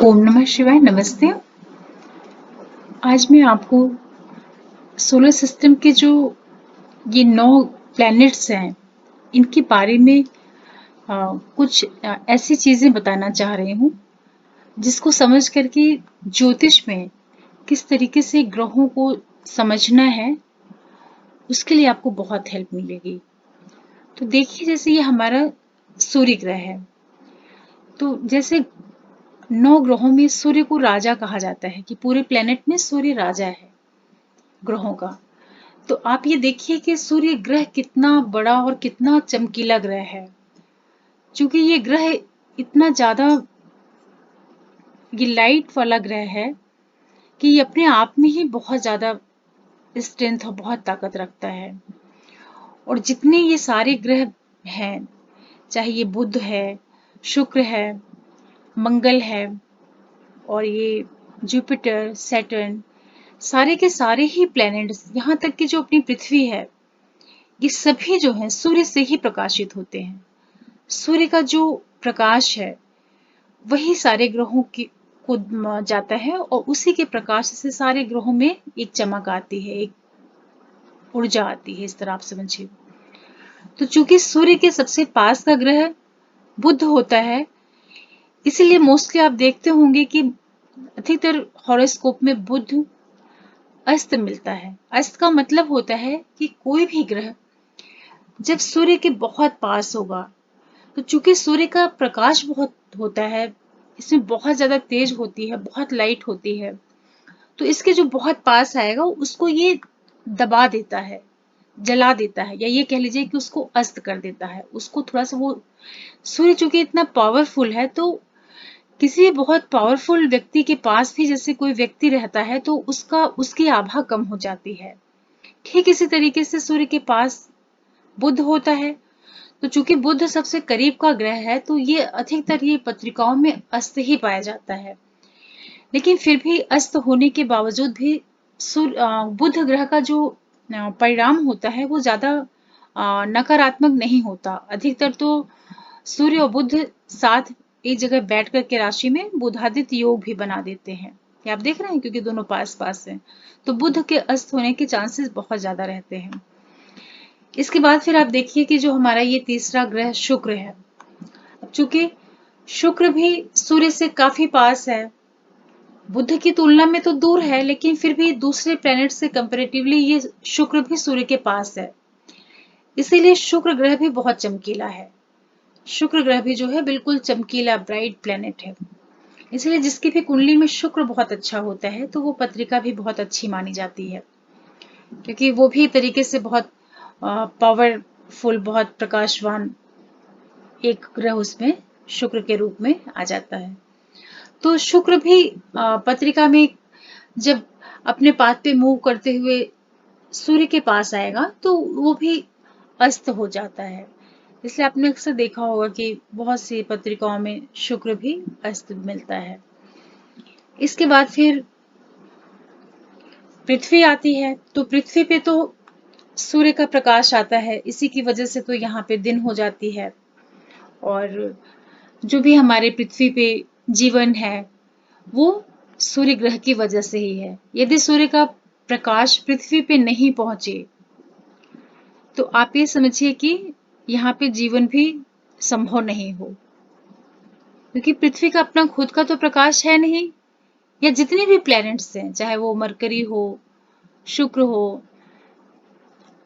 ओम नमः शिवाय। नमस्ते। आज मैं आपको सोलर सिस्टम के जो ये 9 प्लैनेट्स हैं इनके बारे में कुछ ऐसी चीजें बताना चाह रही हूँ जिसको समझ करके ज्योतिष में किस तरीके से ग्रहों को समझना है उसके लिए आपको बहुत हेल्प मिलेगी। तो देखिए, जैसे ये हमारा सूर्य ग्रह है, तो जैसे 9 ग्रहों में सूर्य को राजा कहा जाता है कि पूरे प्लेनेट में सूर्य राजा है ग्रहों का। तो आप ये देखिए कि सूर्य ग्रह कितना बड़ा और कितना चमकीला ग्रह है। चूंकि ये ग्रह इतना ज्यादा ये लाइट वाला ग्रह है कि ये अपने आप में ही बहुत ज्यादा स्ट्रेंथ और बहुत ताकत रखता है। और जितने ये सारे ग्रह हैं, चाहे ये बुध है, शुक्र है, मंगल है और ये जुपिटर, सैटर्न, सारे के सारे ही प्लैनेट्स, यहाँ तक कि जो अपनी पृथ्वी है, ये सभी जो हैं सूर्य से ही प्रकाशित होते हैं। सूर्य का जो प्रकाश है वही सारे ग्रहों की को जाता है और उसी के प्रकाश से सारे ग्रहों में एक चमक आती है, एक ऊर्जा आती है। इस तरह आप समझिए। तो चूंकि सूर्य के सबसे पास का ग्रह बुध होता है, इसीलिए मोस्टली आप देखते होंगे कि अधिकतर हॉरोस्कोप में बुध अस्त मिलता है। अस्त का मतलब होता है कि कोई भी ग्रह जब सूर्य के बहुत पास होगा, तो चूंकि सूर्य का प्रकाश बहुत होता है, इसमें बहुत ज्यादा तेज होती है, बहुत लाइट होती है, तो इसके जो बहुत पास आएगा उसको ये दबा देता है, जला देता है, या ये कह लीजिए कि उसको अस्त कर देता है। उसको थोड़ा सा वो सूर्य चूंकि इतना पावरफुल है, तो किसी भी बहुत पावरफुल व्यक्ति के पास भी जैसे कोई व्यक्ति रहता है तो उसकी आभा कम हो जाती है। ठीक इसी तरीके से सूर्य के पास बुध होता है, तो चूंकि बुध सबसे करीब का ग्रह है, तो ये अधिकतर ये पत्रिकाओं में अस्त ही पाया जाता है। लेकिन फिर भी अस्त होने के बावजूद भी बुध ग्रह का जो परिणाम होता है वो ज्यादा नकारात्मक नहीं होता। अधिकतर तो सूर्य और बुध साथ एक जगह बैठ कर के राशि में बुधादित्य योग भी बना देते हैं। ये आप देख रहे हैं, क्योंकि दोनों पास पास हैं, तो बुध के अस्त होने के चांसेस बहुत ज्यादा रहते हैं। इसके बाद फिर आप देखिए कि जो हमारा ये तीसरा ग्रह शुक्र है, चूंकि शुक्र भी सूर्य से काफी पास है, बुध की तुलना में तो दूर है, लेकिन फिर भी दूसरे प्लैनेट से कंपैरेटिवली ये शुक्र भी सूर्य के पास है, इसीलिए शुक्र ग्रह भी बहुत चमकीला है। शुक्र ग्रह भी जो है बिल्कुल चमकीला ब्राइट प्लैनेट है। इसलिए जिसकी भी कुंडली में शुक्र बहुत अच्छा होता है तो वो पत्रिका भी बहुत अच्छी मानी जाती है, क्योंकि वो भी तरीके से बहुत पावरफुल, बहुत प्रकाशवान एक ग्रह उसमें शुक्र के रूप में आ जाता है। तो शुक्र भी पत्रिका में जब अपने पाथ पे मूव करते हुए सूर्य के पास आएगा तो वो भी अस्त हो जाता है। इसलिए आपने अक्सर देखा होगा कि बहुत सी पत्रिकाओं में शुक्र भी अस्त मिलता है। इसके बाद फिर पृथ्वी आती है, तो पृथ्वी पे तो सूर्य का प्रकाश आता है, इसी की वजह से तो यहाँ पे दिन हो जाती है। और जो भी हमारे पृथ्वी पे जीवन है वो सूर्य ग्रह की वजह से ही है। यदि सूर्य का प्रकाश पृथ्वी पे नहीं पहुंचे तो आप ये समझिए कि यहाँ पे जीवन भी संभव नहीं हो, क्योंकि पृथ्वी का अपना खुद का तो प्रकाश है नहीं। या जितने भी प्लैनेट्स हैं, चाहे वो मरकरी हो, शुक्र हो,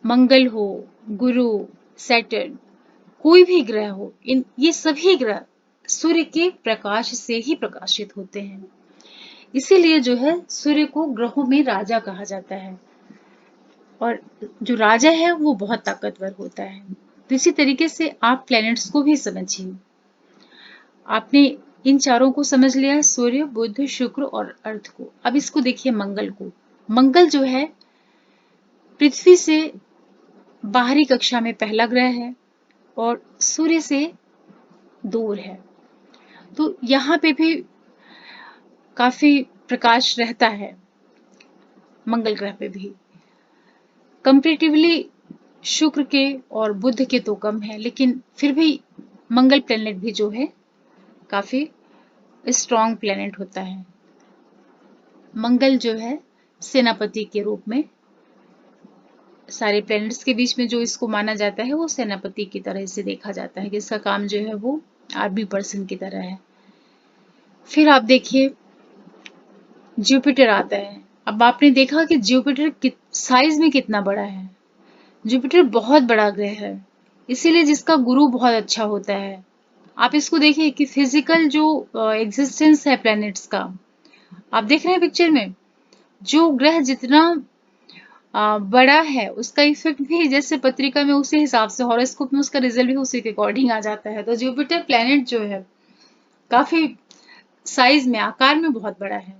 मंगल हो, गुरु, सैटर्न, कोई भी ग्रह हो, ये सभी ग्रह सूर्य के प्रकाश से ही प्रकाशित होते हैं। इसीलिए जो है सूर्य को ग्रहों में राजा कहा जाता है, और जो राजा है वो बहुत ताकतवर होता है। तो इसी तरीके से आप प्लैनेट्स को भी समझिए। आपने इन चारों को समझ लिया, सूर्य, बुध, शुक्र और अर्थ को। अब इसको देखिए मंगल को। मंगल जो है पृथ्वी से बाहरी कक्षा में पहला ग्रह है और सूर्य से दूर है, तो यहाँ पे भी काफी प्रकाश रहता है। मंगल ग्रह पे भी कंपेरेटिवली शुक्र के और बुध के तो कम है, लेकिन फिर भी मंगल प्लेनेट भी जो है काफी स्ट्रॉन्ग प्लेनेट होता है। मंगल जो है सेनापति के रूप में, सारे प्लैनेट्स के बीच में जो इसको माना जाता है वो सेनापति की तरह से देखा जाता है कि इसका काम जो है वो आर्मी पर्सन की तरह है। फिर आप देखिए जुपिटर आता है। अब आपने देखा कि जुपिटर साइज में कितना बड़ा है। जुपिटर बहुत बड़ा ग्रह है, इसीलिए जिसका गुरु बहुत अच्छा होता है। आप इसको देखिए कि फिजिकल जो एग्जिस्टेंस है प्लैनेट्स का, आप देख रहे हैं पिक्चर में, जो ग्रह जितना बड़ा है उसका इफेक्ट भी जैसे पत्रिका में उसी हिसाब से, हॉरोस्कोप में उसका रिजल्ट भी उसी के अकॉर्डिंग आ जाता है। तो जुपिटर प्लैनेट जो है काफी साइज में, आकार में बहुत बड़ा है।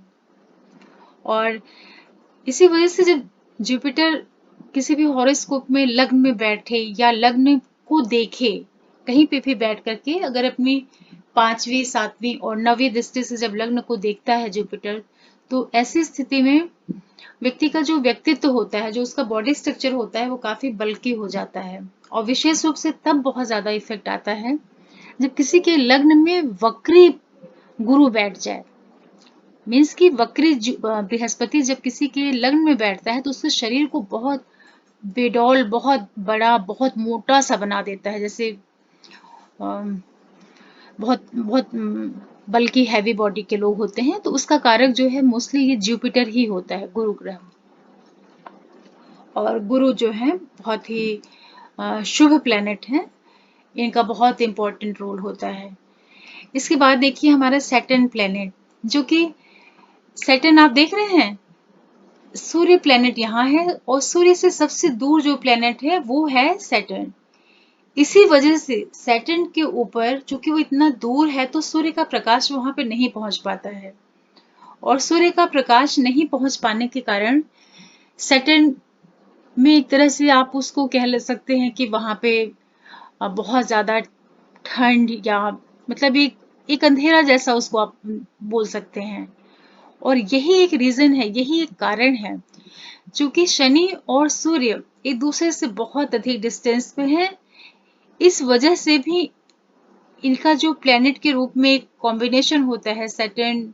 और इसी वजह से जब जुपिटर किसी भी हॉरोस्कोप में लग्न में बैठे या लग्न को देखे, कहीं पे भी बैठ करके अगर अपनी 5वीं 7वीं और 9वीं दृष्टि से जब लग्न को देखता है जुपिटर, तो ऐसी स्थिति में व्यक्ति का जो व्यक्तित्व होता है, जो उसका बॉडी स्ट्रक्चर होता है, वो काफी बल्कि हो जाता है। और विशेष रूप से तब बहुत ज्यादा इफेक्ट आता है जब किसी के लग्न में वक्री गुरु बैठ जाए। मीन्स कि वक्री बृहस्पति जब किसी के लग्न में बैठता है तो उसके शरीर को बहुत बेडौल, बहुत बड़ा, बहुत मोटा सा बना देता है। जैसे बहुत बहुत बल्कि हैवी बॉडी के लोग होते हैं, तो उसका कारक जो है मोस्टली ये जुपिटर ही होता है, गुरु ग्रह। और गुरु जो है बहुत ही शुभ प्लेनेट है, इनका बहुत इंपॉर्टेंट रोल होता है। इसके बाद देखिए हमारा सैटर्न प्लेनेट, जो कि सैटर्न आप देख रहे हैं, सूर्य प्लेनेट यहाँ है और सूर्य से सबसे दूर जो प्लेनेट है वो है सैटर्न। इसी वजह से सैटर्न के ऊपर, चूंकि वो इतना दूर है, तो सूर्य का प्रकाश वहां पे नहीं पहुंच पाता है। और सूर्य का प्रकाश नहीं पहुंच पाने के कारण सैटर्न में एक तरह से आप उसको कह सकते हैं कि वहां पे बहुत ज्यादा ठंड, या मतलब एक अंधेरा जैसा उसको आप बोल सकते हैं। और यही एक रीजन है, यही एक कारण है, चूंकि शनि और सूर्य एक दूसरे से बहुत अधिक डिस्टेंस पे हैं, इस वजह से भी इनका जो प्लेनेट के रूप में एक कॉम्बिनेशन होता है सैटर्न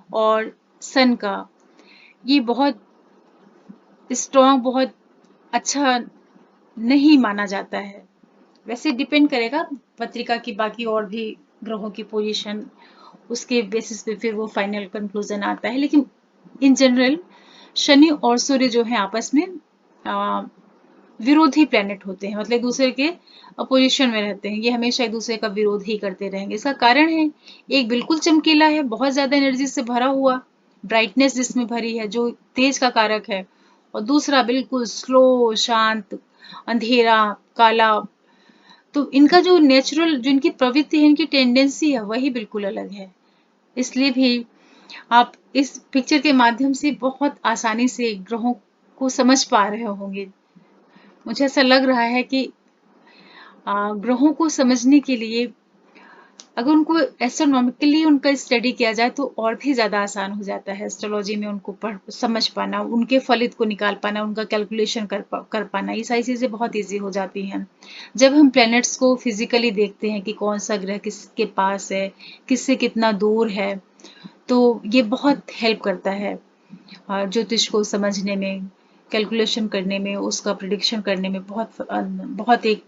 और सन का, ये बहुत स्ट्रॉन्ग, बहुत अच्छा नहीं माना जाता है। वैसे डिपेंड करेगा पत्रिका की बाकी और भी ग्रहों की पोजीशन, उसके बेसिस पे फिर वो फाइनल कंक्लूजन आता है। लेकिन इन जनरल शनि और सूर्य जो है आपस में विरोधी प्लेनेट होते हैं, मतलब एक दूसरे के अपोजिशन में रहते हैं, ये हमेशा एक दूसरे का विरोध ही करते रहेंगे। इसका कारण है, एक बिल्कुल चमकीला है, बहुत ज्यादा एनर्जी से भरा हुआ, ब्राइटनेस जिसमें भरी है, जो तेज का कारक है, और दूसरा बिल्कुल स्लो, शांत, अंधेरा, काला। तो इनका जो नेचुरल, जो इनकी प्रवृत्ति है, इनकी टेंडेंसी है, वही बिल्कुल अलग है। इसलिए भी आप इस पिक्चर के माध्यम से बहुत आसानी से ग्रहों को समझ पा रहे होंगे। मुझे ऐसा लग रहा है कि ग्रहों को समझने के लिए अगर उनको एस्ट्रोनॉमिकली उनका स्टडी किया जाए तो और भी ज्यादा आसान हो जाता है एस्ट्रोलॉजी में उनको समझ पाना, उनके फलित को निकाल पाना, उनका कैलकुलेशन कर पाना, ये सारी चीजें बहुत इजी हो जाती हैं जब हम प्लैनेट्स को फिजिकली देखते हैं कि कौन सा ग्रह किसके पास है, किससे कितना दूर है। तो ये बहुत हेल्प करता है ज्योतिष को समझने में, कैलकुलेशन करने में, उसका प्रिडिक्शन करने में बहुत एक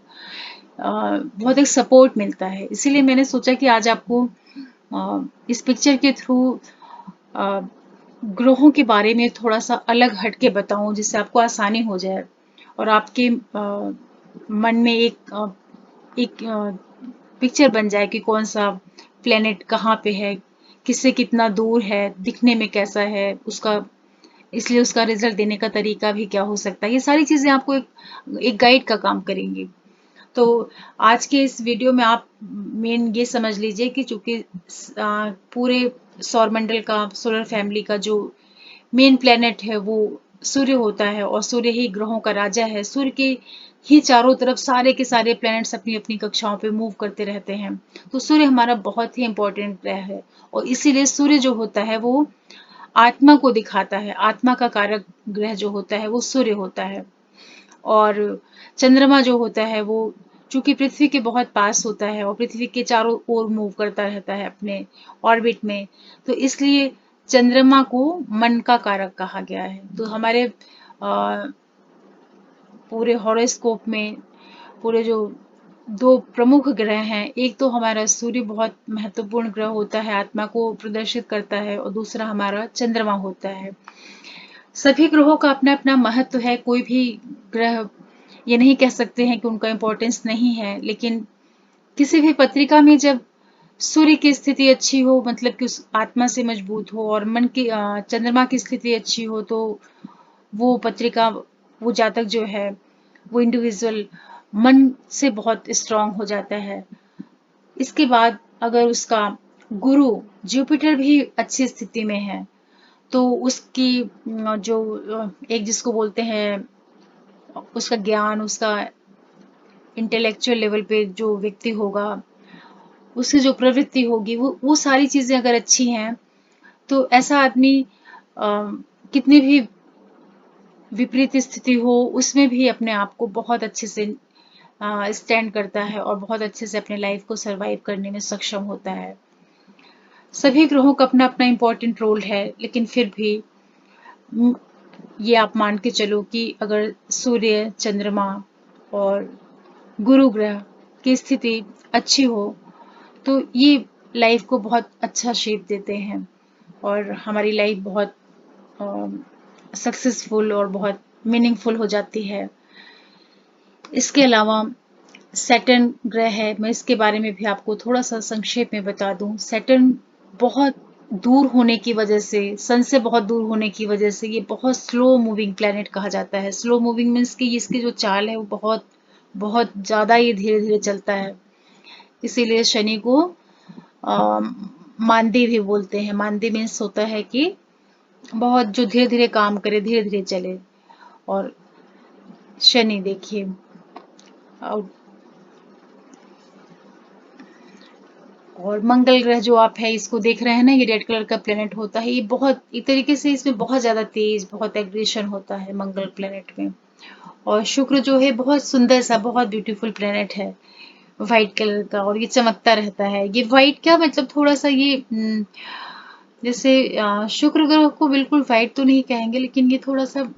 सपोर्ट मिलता है। इसीलिए मैंने सोचा कि आज आपको इस पिक्चर के थ्रू ग्रहों के बारे में थोड़ा सा अलग हटके बताऊं, जिससे आपको आसानी हो जाए और आपके मन में एक पिक्चर बन जाए कि कौन सा प्लेनेट कहाँ पे है, किससे कितना दूर है, दिखने में कैसा है उसका, इसलिए उसका रिजल्ट देने का तरीका भी क्या हो सकता है। ये सारी चीजें आपको एक गाइड का काम करेंगी। तो आज के इस वीडियो में आप मेन ये समझ लीजिए कि चूंकि पूरे सौरमंडल का, सोलर फैमिली का जो मेन प्लेनेट है वो सूर्य होता है, और सूर्य ही ग्रहों का राजा है। सूर्य के ही चारों तरफ सारे के सारे प्लैनेट्स अपनी अपनी कक्षाओं पे मूव करते रहते हैं। तो सूर्य हमारा बहुत ही इंपॉर्टेंट ग्रह है, और इसीलिए सूर्य जो होता है वो आत्मा को दिखाता है, आत्मा का कारक ग्रह जो होता है वो सूर्य होता है। और चंद्रमा जो होता है वो चूंकि पृथ्वी के बहुत पास होता है और पृथ्वी के चारों ओर मूव करता रहता है अपने ऑर्बिट में, तो इसलिए चंद्रमा को मन का कारक कहा गया है। तो हमारे पूरे हॉरोस्कोप में पूरे जो दो प्रमुख ग्रह हैं, एक तो हमारा सूर्य बहुत महत्वपूर्ण ग्रह होता है, आत्मा को प्रदर्शित करता है, और दूसरा हमारा चंद्रमा होता है। सभी ग्रहों का अपना अपना महत्व है, कोई भी ग्रह ये नहीं कह सकते हैं कि उनका इम्पोर्टेंस नहीं है, लेकिन किसी भी पत्रिका में जब सूर्य की स्थिति अच्छी हो, मतलब कि उस आत्मा से मजबूत हो, और मन की चंद्रमा की स्थिति अच्छी हो, तो वो पत्रिका, वो जातक जो है, वो इंडिविजुअल मन से बहुत स्ट्रांग हो जाता है। इसके बाद अगर उसका गुरु जुपिटर भी अच्छी स्थिति में है, तो उसकी जो एक जिसको बोलते हैं, उसका ज्ञान, उसका इंटेलेक्चुअल लेवल पे जो व्यक्ति होगा, उसकी जो प्रवृत्ति होगी, वो सारी चीजें अगर अच्छी हैं, तो ऐसा आदमी कितनी भी विपरीत स्थिति हो, उसमें भी अपने आप को बहुत अच्छे से स्टैंड करता है और बहुत अच्छे से अपने लाइफ को सरवाइव करने में सक्षम होता है। सभी ग्रहों का अपना अपना इम्पोर्टेंट रोल है, लेकिन फिर भी ये आप मान के चलो कि अगर सूर्य, चंद्रमा और गुरु ग्रह की स्थिति अच्छी हो, तो ये लाइफ को बहुत अच्छा शेप देते हैं और हमारी लाइफ बहुत सक्सेसफुल और बहुत मीनिंगफुल हो जाती है। इसके अलावा सैटर्न ग्रह है, मैं इसके बारे में भी आपको थोड़ा सा संक्षेप में बता दूं। सैटर्न बहुत दूर होने की वजह से, सन से बहुत दूर होने की वजह से, ये बहुत स्लो मूविंग प्लेनेट कहा जाता है। स्लो मूविंग मीन्स कि इसकी जो चाल है वो बहुत बहुत ज्यादा ये धीरे धीरे चलता है। इसीलिए शनि को मांदी भी बोलते हैं। मांदी मीन्स होता है कि बहुत जो धीरे धीरे काम करे, धीरे धीरे चले। और शनि देखिए, और मंगल ग्रह जो आप है इसको देख रहे हैं ना, ये रेड कलर का प्लेनेट होता है। ये बहुत एक तरीके से इसमें बहुत ज्यादा तेज, बहुत एग्रेशन होता है मंगल प्लेनेट में। और शुक्र जो है बहुत सुंदर सा, बहुत ब्यूटीफुल प्लेनेट है, व्हाइट कलर का, और ये चमकता रहता है। ये व्हाइट क्या मतलब, थोड़ा सा ये जैसे शुक्र ग्रह को बिल्कुल व्हाइट तो नहीं कहेंगे, लेकिन ये थोड़ा सा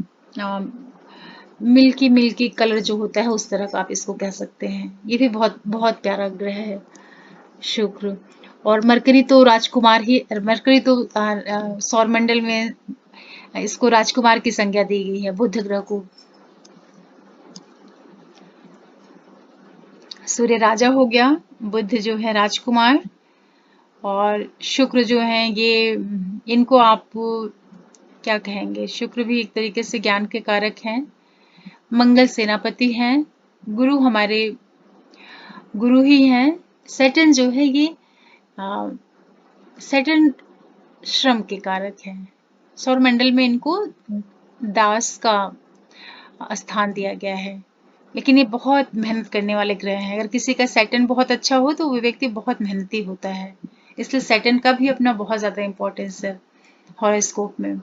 मिल्की मिल्की कलर जो होता है, उस तरह का आप इसको कह सकते हैं। ये भी बहुत बहुत प्यारा ग्रह है शुक्र। और मरकरी तो राजकुमार ही, मरकरी तो सौरमंडल में इसको राजकुमार की संज्ञा दी गई है, बुध ग्रह को। सूर्य राजा हो गया, बुध जो है राजकुमार, और शुक्र जो है ये, इनको आप क्या कहेंगे, शुक्र भी एक तरीके से ज्ञान के कारक हैं। मंगल सेनापति हैं, गुरु हमारे गुरु ही हैं। सैटर्न जो है ये सैटर्न श्रम के कारक हैं। सौरमंडल में इनको दास का स्थान दिया गया है, लेकिन ये बहुत मेहनत करने वाले ग्रह हैं। अगर किसी का सैटर्न बहुत अच्छा हो तो वो व्यक्ति बहुत मेहनती होता है, इसलिए सैटर्न का भी अपना बहुत ज्यादा इम्पोर्टेंस है हॉरोस्कोप में।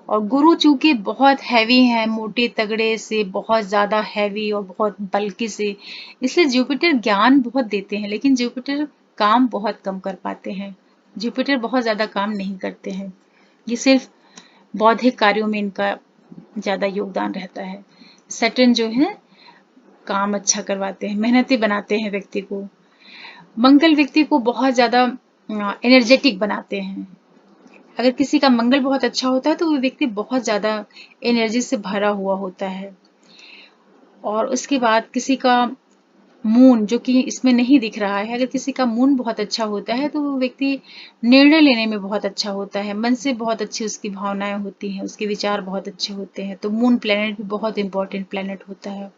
और गुरु चूंकि बहुत हैवी है, मोटे तगड़े से, बहुत ज्यादा हैवी और बहुत बल्कि से, इसलिए जुपिटर ज्ञान बहुत देते हैं, लेकिन जुपिटर काम बहुत कम कर पाते हैं। जुपिटर बहुत ज्यादा काम नहीं करते हैं, ये सिर्फ बौद्धिक कार्यों में इनका ज्यादा योगदान रहता है। सैटर्न जो है काम अच्छा करवाते हैं, मेहनती बनाते हैं व्यक्ति को। मंगल व्यक्ति को बहुत ज्यादा एनर्जेटिक बनाते हैं। अगर किसी का मंगल बहुत अच्छा होता है तो वो व्यक्ति बहुत ज्यादा एनर्जी से भरा हुआ होता है। और उसके बाद किसी का मून, जो कि इसमें नहीं दिख रहा है, अगर किसी का मून बहुत अच्छा होता है तो वो व्यक्ति निर्णय लेने में बहुत अच्छा होता है, मन से बहुत अच्छी उसकी भावनाएं होती हैं, उसके विचार बहुत अच्छे होते हैं। तो मून प्लेनेट भी बहुत इंपॉर्टेंट प्लेनेट होता है।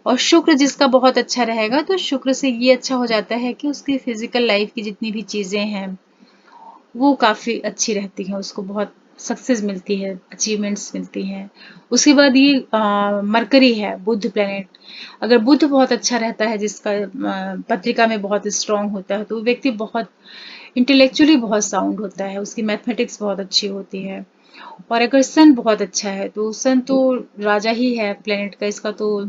और शुक्र जिसका बहुत अच्छा रहेगा, तो शुक्र से ये अच्छा हो जाता है कि उसकी फिजिकल लाइफ की जितनी भी चीजें हैं वो काफी अच्छी रहती हैं, उसको बहुत सक्सेस मिलती है, अचीवमेंट्स मिलती हैं। उसके बाद ये मरकरी है, बुध प्लेनेट। अगर बुध बहुत अच्छा रहता है, जिसका पत्रिका में बहुत स्ट्रांग होता है, तो वो व्यक्ति बहुत इंटेलेक्चुअली बहुत साउंड होता है, उसकी मैथमेटिक्स बहुत अच्छी होती है। और अगर सन बहुत अच्छा है, तो सन तो राजा ही है प्लेनेट का, इसका तो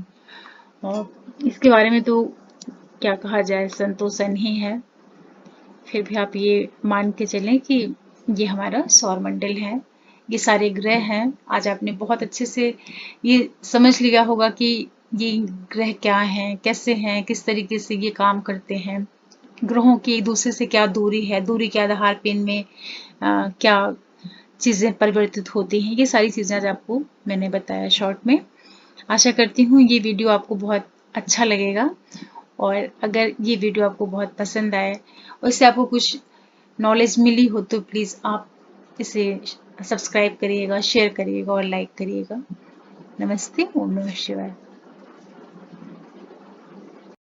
इसके बारे में तो क्या कहा जाए, संतोषन ही है। फिर भी आप ये मान के चलें कि ये हमारा सौरमंडल है, ये सारे ग्रह हैं। आज आपने बहुत अच्छे से ये समझ लिया होगा कि ये ग्रह क्या हैं, कैसे हैं, किस तरीके से ये काम करते हैं, ग्रहों की एक दूसरे से क्या दूरी है, दूरी के आधार पे इनमें क्या चीज़ें परिवर्तित होती हैं। ये सारी चीज़ें आज आपको मैंने बताया शॉर्ट में। आशा करती हूँ ये वीडियो आपको बहुत अच्छा लगेगा, और अगर ये वीडियो आपको बहुत पसंद आए और इससे आपको कुछ नॉलेज मिली हो तो प्लीज़ आप इसे सब्सक्राइब करिएगा, शेयर करिएगा और लाइक करिएगा। नमस्ते, ओम नमः शिवाय।